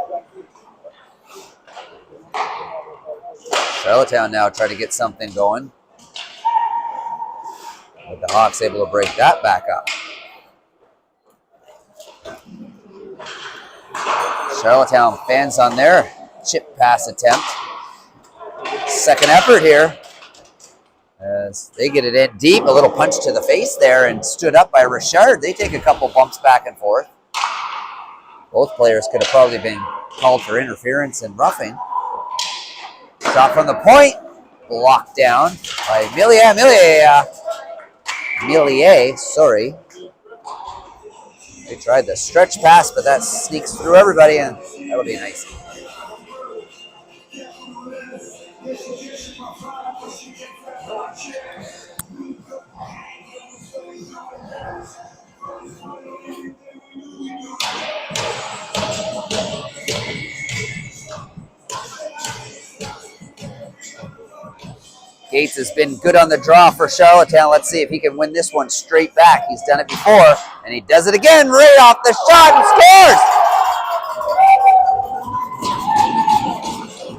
A: Charlottetown now trying to get something going. But the Hawks able to break that back up. Charlottetown fans on their chip pass attempt. Second effort here. As they get it in deep, a little punch to the face there and stood up by Richard. They take a couple bumps back and forth. Both players could have probably been called for interference and roughing. Shot from the point, blocked down by Millier, sorry. They tried the stretch pass, but that sneaks through everybody, and that'll be nice. Gates has been good on the draw for Charlottetown. Let's see if he can win this one straight back. He's done it before, and he does it again right off the shot and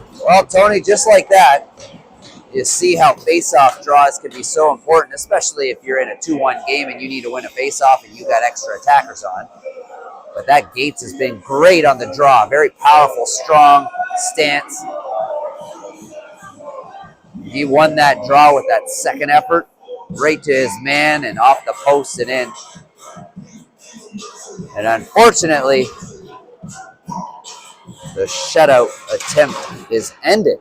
A: scores! Well, Tony, just like that, you see how face-off draws can be so important, especially if you're in a 2-1 game and you need to win a face-off and you got extra attackers on. But that Gates has been great on the draw. Very powerful, strong stance. He won that draw with that second effort, right to his man and off the post and in. And unfortunately, the shutout attempt is ended,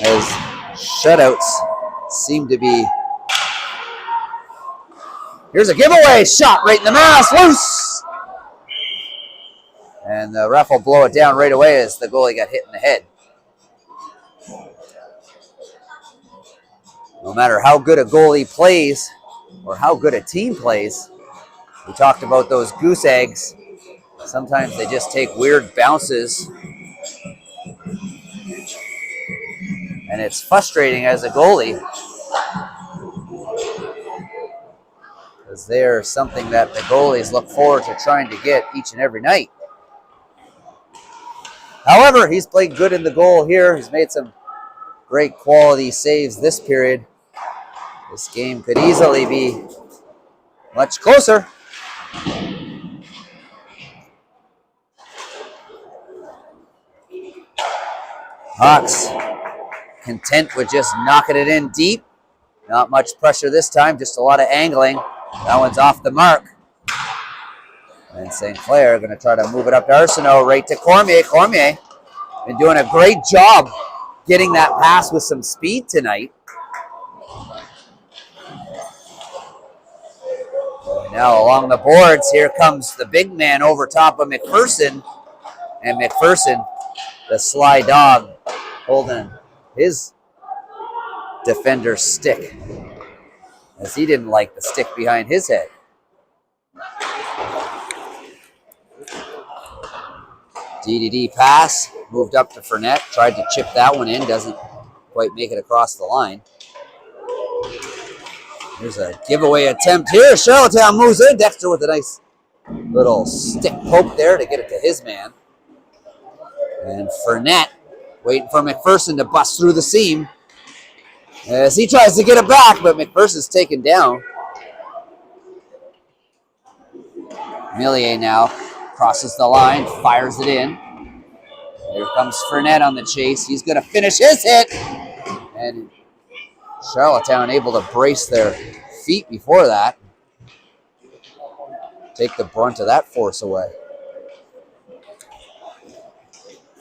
A: as shutouts seem to be. Here's a giveaway shot right in the mask, loose. And the ref will blow it down right away as the goalie got hit in the head. No matter how good a goalie plays or how good a team plays, we talked about those goose eggs. Sometimes they just take weird bounces. And it's frustrating as a goalie, because they're something that the goalies look forward to trying to get each and every night. However, he's played good in the goal here. He's made some great quality saves this period. This game could easily be much closer. Hawks content with just knocking it in deep. Not much pressure this time, just a lot of angling. That one's off the mark. And St. Clair going to try to move it up to Arsenault, right to Cormier. Cormier been doing a great job getting that pass with some speed tonight. And now along the boards, here comes the big man over top of McPherson. And McPherson, the sly dog, holding his defender's stick, as he didn't like the stick behind his head. DDD pass, moved up to Fournette, tried to chip that one in, doesn't quite make it across the line. There's a giveaway attempt here. Charlottetown moves in. Dexter with a nice little stick poke there to get it to his man. And Fournette waiting for McPherson to bust through the seam as he tries to get it back, but McPherson's taken down. Millier now crosses the line, fires it in. Here comes Fournette on the chase. He's going to finish his hit. And Charlottetown able to brace their feet before that. Take the brunt of that force away.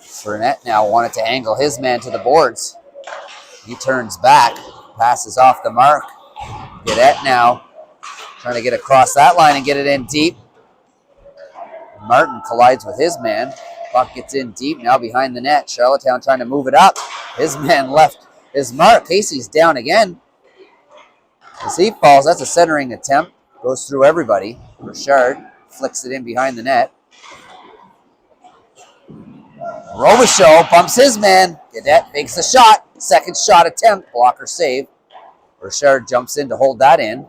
A: Fournette now wanted to angle his man to the boards. He turns back, passes off the mark. Guedette now trying to get across that line and get it in deep. Martin collides with his man. Puck gets in deep, now behind the net. Charlottetown trying to move it up. His man left his mark. Casey's down again. As he falls, that's a centering attempt. Goes through everybody. Richard flicks it in behind the net. Robichaud bumps his man. Guedette makes a shot. Second shot attempt. Blocker save. Richard jumps in to hold that in.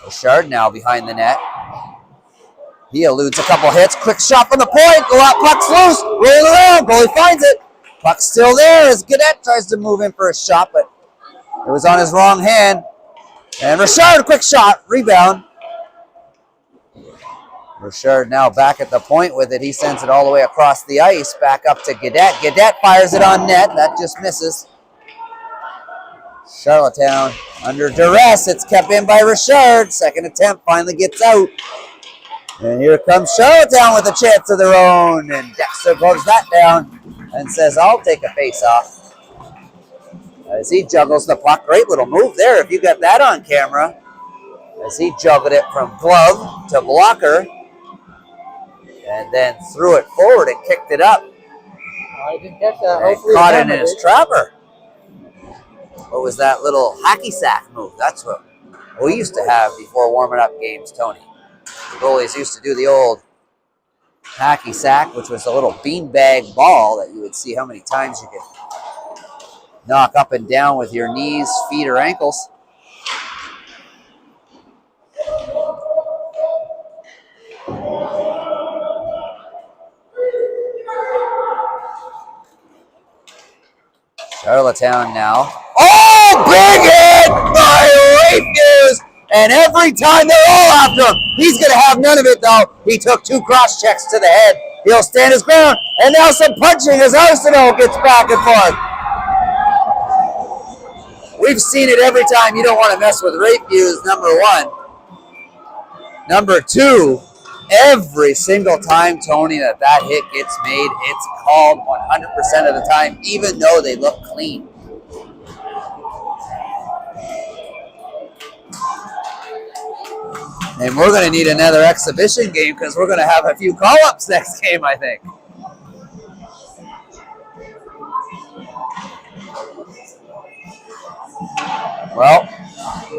A: Richard now behind the net. He eludes a couple hits. Quick shot from the point. Go out. Puck's loose. Roll around. Goalie finds it. Puck's still there as Guedette tries to move in for a shot, but it was on his wrong hand. And Richard, quick shot. Rebound. Richard now back at the point with it. He sends it all the way across the ice. Back up to Guedette. Guedette fires it on net. That just misses. Charlottetown under duress. It's kept in by Richard. Second attempt finally gets out. And here comes Charlottetown with a chance of their own. And Dexter goes that down and says, I'll take a face-off. As he juggles the puck. Great little move there if you got that on camera. As he juggled it from glove to blocker. And then threw it forward and kicked it up.
B: I didn't get that.
A: And caught it in his trapper. What was that little hacky sack move? That's what we used to have before warming up games, Tony. The goalies used to do the old hacky sack, which was a little beanbag ball that you would see how many times you could knock up and down with your knees, feet, or ankles. Charlottetown now. Oh, big hit by Rafuse! And every time they're all after him, he's going to have none of it, though. He took two cross checks to the head He'll stand his ground, and now some punching as Arsenault gets back and forth. We've seen it every time. You don't want to mess with Rayfuse, number one. Number two, every single time, Tony, that hit gets made, it's called 100% of the time, even though they look clean. And we're going to need another exhibition game because we're going to have a few call-ups next game, I think. Well,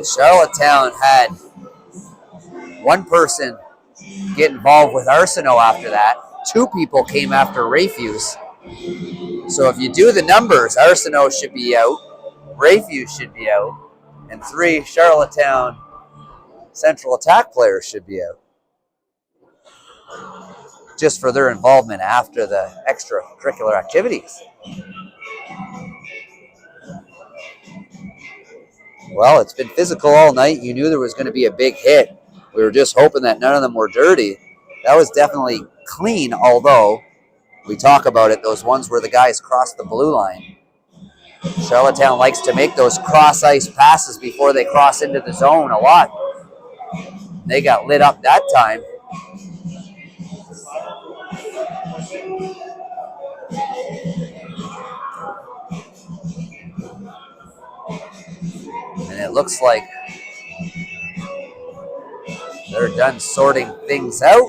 A: Charlottetown had one person get involved with Arsenault after that. Two people came after Rayfuse. So if you do the numbers, Arsenault should be out, Rayfuse should be out, and 3 Charlottetown Central attack players should be out. Just for their involvement after the extracurricular activities. Well, it's been physical all night. You knew there was going to be a big hit. We were just hoping that none of them were dirty. That was definitely clean, although we talk about it, those ones where the guys cross the blue line. Charlottetown likes to make those cross-ice passes before they cross into the zone a lot. They got lit up that time. And it looks like they're done sorting things out.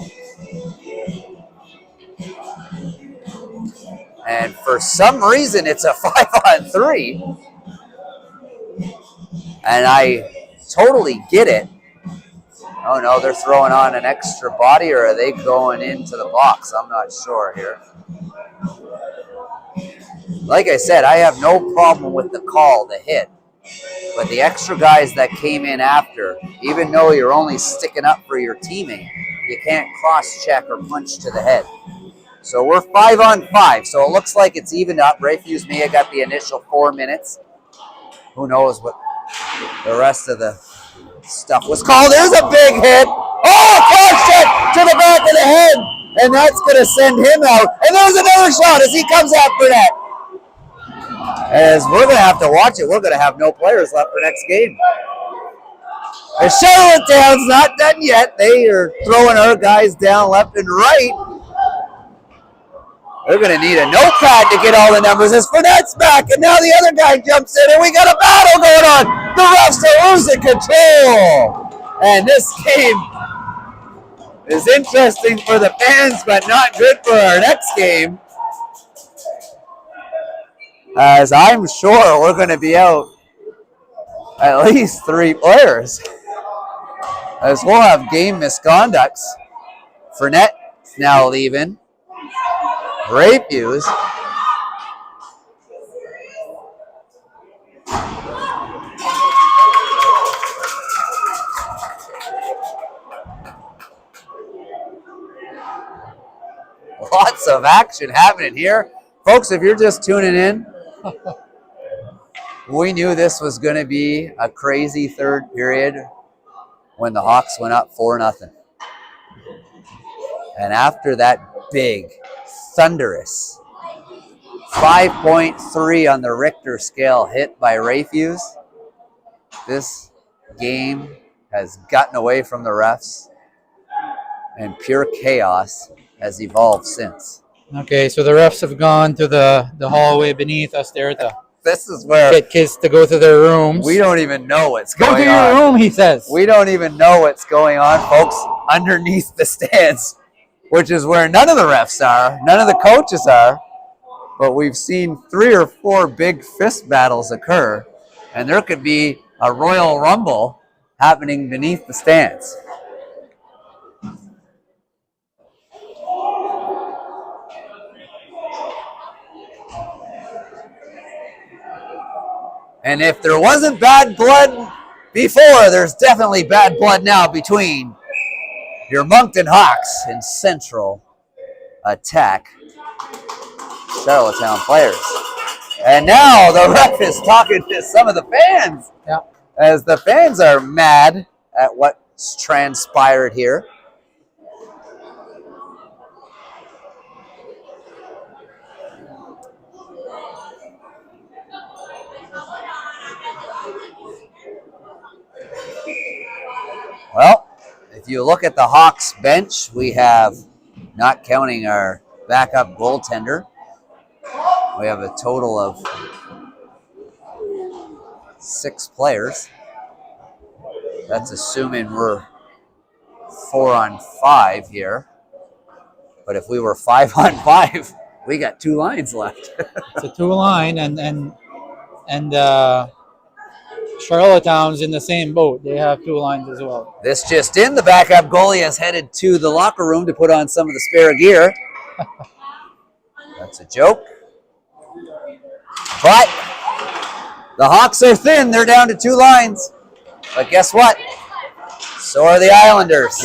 A: And for some reason, it's a 5-on-3. And I totally get it. Oh no, they're throwing on an extra body, or are they going into the box? I'm not sure here. Like I said, I have no problem with the call, the hit. But the extra guys that came in after, even though you're only sticking up for your teammate, you can't cross-check or punch to the head. So we're 5-on-5, so it looks like it's evened up. Rayfuse may have got the initial 4 minutes. Who knows what the rest of the stuff was called. There's a big hit. Oh, cross-check to the back of the head. And that's going to send him out. And there's another shot as he comes after that. As we're going to have to watch it, we're going to have no players left for next game. And Charlottetown's not done yet. They are throwing our guys down left and right. They're going to need a notepad to get all the numbers. As Fournette's back, and now the other guy jumps in, and we got a battle going on. The refs are losing control. And this game is interesting for the fans, but not good for our next game. As I'm sure we're going to be out at least 3 players. As we'll have game misconducts. Fournette's now leaving. Rayfuse. Lots of action happening here. Folks, if you're just tuning in, we knew this was going to be a crazy third period when the Hawks went up 4-0. And after that big, thunderous 5.3 on the Richter scale hit by Rayfuse, this game has gotten away from the refs, and pure chaos has evolved since.
B: Okay, so the refs have gone to the hallway beneath us there to
A: This is where
B: get kids to go to their rooms.
A: we don't even know what's
B: Go
A: going
B: to
A: on.
B: your room, he says.
A: We don't even know what's going on, folks, underneath the stands, which is where none of the refs are, none of the coaches are. But we've seen 3 or 4 big fist battles occur, and there could be a Royal Rumble happening beneath the stands. And if there wasn't bad blood before, there's definitely bad blood now between your Moncton Hawks and Central Attack Charlottetown players. And now the ref is talking to some of the fans.
B: Yeah.
A: As the fans are mad at what's transpired here. Well, if you look at the Hawks bench, we have, not counting our backup goaltender, we have a total of 6 players. That's assuming we're 4-on-5 here. But if we were 5-on-5, we got 2 lines left.
B: It's a 2-line, and Charlottetown's in the same boat. They have 2 lines as well.
A: This just in, the backup goalie has headed to the locker room to put on some of the spare gear. That's a joke. But the Hawks are thin. They're down to 2 lines. But guess what? So are the Islanders.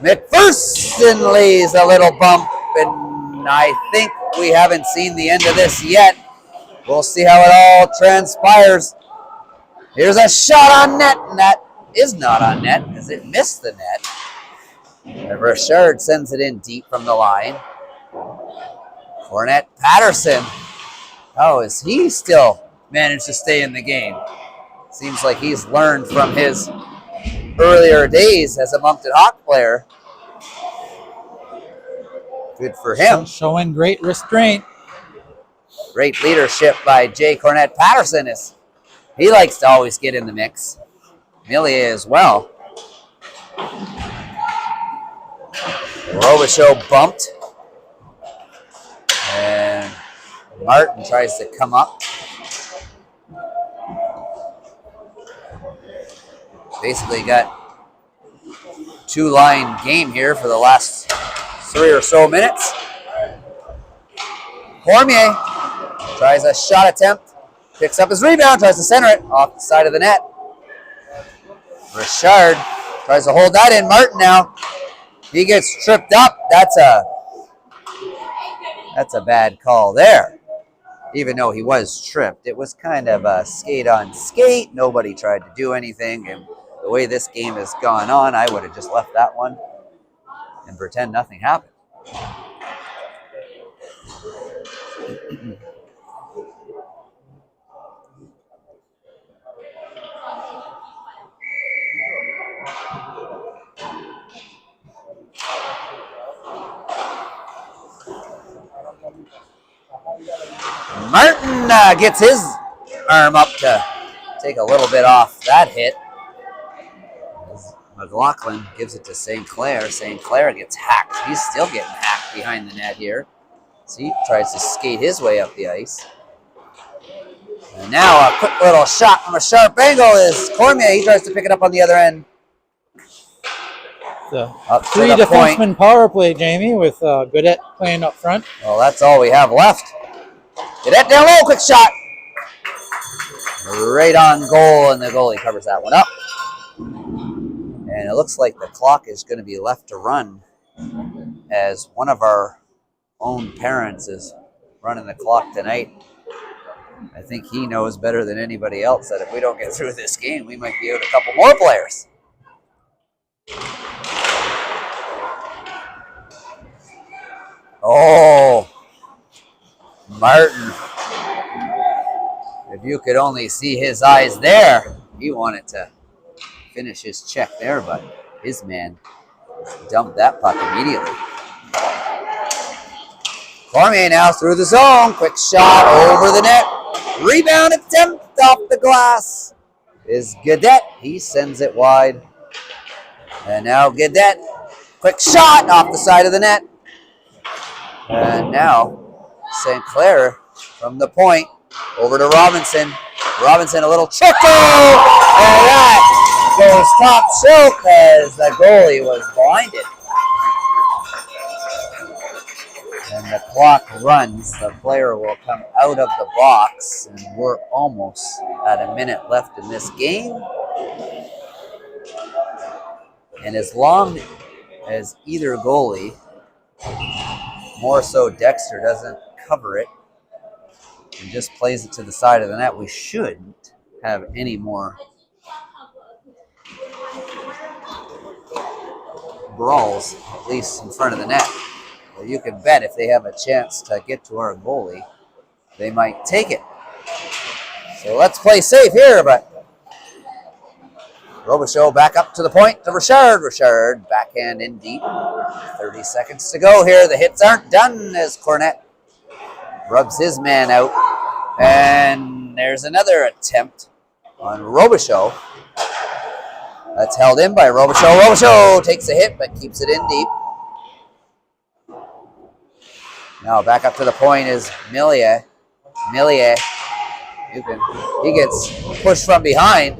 A: McPherson lays a little bump, and I think we haven't seen the end of this yet. We'll see how it all transpires. Here's a shot on net, and that is not on net because it missed the net. And Richard sends it in deep from the line. Cornette Patterson. How is he still managed to stay in the game? Seems like he's learned from his earlier days as a Moncton Hawk player. Good for him.
B: Showing great restraint.
A: Great leadership by Jay Cornette Patterson. He likes to always get in the mix. Millier as well. Robichaud bumped. And Martin tries to come up. Basically got 2-line game here for the last 3 or so minutes. Cormier tries a shot attempt, picks up his rebound, tries to center it off the side of the net. Richard tries to hold that in. Martin now, he gets tripped up. That's a bad call there. Even though he was tripped, it was kind of a skate on skate. Nobody tried to do anything, and the way this game has gone on, I would have just left that one and pretend nothing happened. Martin gets his arm up to take a little bit off that hit. McLaughlin gives it to St. Clair. St. Clair gets hacked. He's still getting hacked behind the net here. So he tries to skate his way up the ice. And now a quick little shot from a sharp angle is Cormier. He tries to pick it up on the other end.
B: The
A: Up to
B: 3
A: the
B: defenseman
A: point.
B: power play, Jamie, with Goodette playing up front.
A: Well, that's all we have left. Get that down low, quick shot. Right on goal, and the goalie covers that one up. And it looks like the clock is going to be left to run as one of our own parents is running the clock tonight. I think he knows better than anybody else that if we don't get through this game, we might be out a couple more players. Oh, Martin. If you could only see his eyes there, he wanted to finish his check there, but his man dumped that puck immediately. Cormier now through the zone. Quick shot over the net. Rebound attempt off the glass is Goodette. He sends it wide. And now Goodette. Quick shot off the side of the net. And now St. Clair from the point over to Robinson. Robinson a little trickle. And that goes top shelf as the goalie was blinded. And the clock runs. The player will come out of the box. And we're almost at a minute left in this game. And as long as either goalie, more so Dexter, doesn't cover it and just plays it to the side of the net, we shouldn't have any more brawls, at least in front of the net. Well, you can bet if they have a chance to get to our goalie, they might take it. So let's play safe here, but Robichaud back up to the point to Richard. Richard backhand in deep. 30 seconds to go here. The hits aren't done as Cornette rubs his man out. And there's another attempt on Robichaud. That's held in by Robichaud. Robichaud takes a hit but keeps it in deep. Now back up to the point is Millier. Millier. He gets pushed from behind.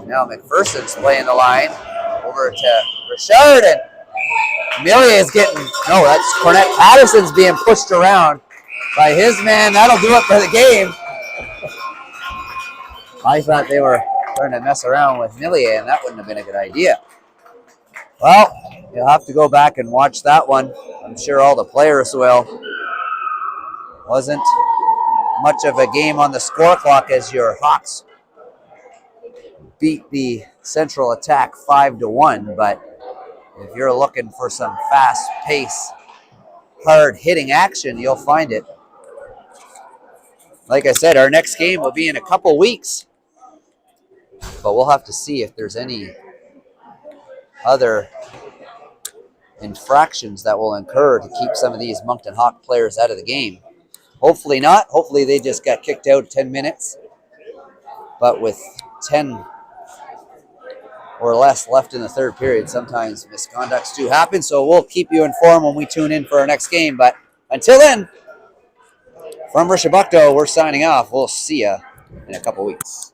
A: Now McPherson's playing the line over to Richard, and Millier is getting, no, that's Cornette Patterson's being pushed around by his man. That'll do it for the game. I thought they were trying to mess around with Millier, and that wouldn't have been a good idea. Well, you'll have to go back and watch that one. I'm sure all the players will. Wasn't much of a game on the score clock as your Hawks beat the Central Attack 5-1, but if you're looking for some fast pace, hard hitting action, you'll find it. Like I said, our next game will be in a couple weeks, but we'll have to see if there's any other infractions that will incur to keep some of these Moncton Hawk players out of the game. Hopefully not. Hopefully they just got kicked out 10 minutes. But with 10 or less left in the third period, sometimes misconducts do happen. So we'll keep you informed when we tune in for our next game. But until then, from Rishabukto, we're signing off. We'll see you in a couple weeks.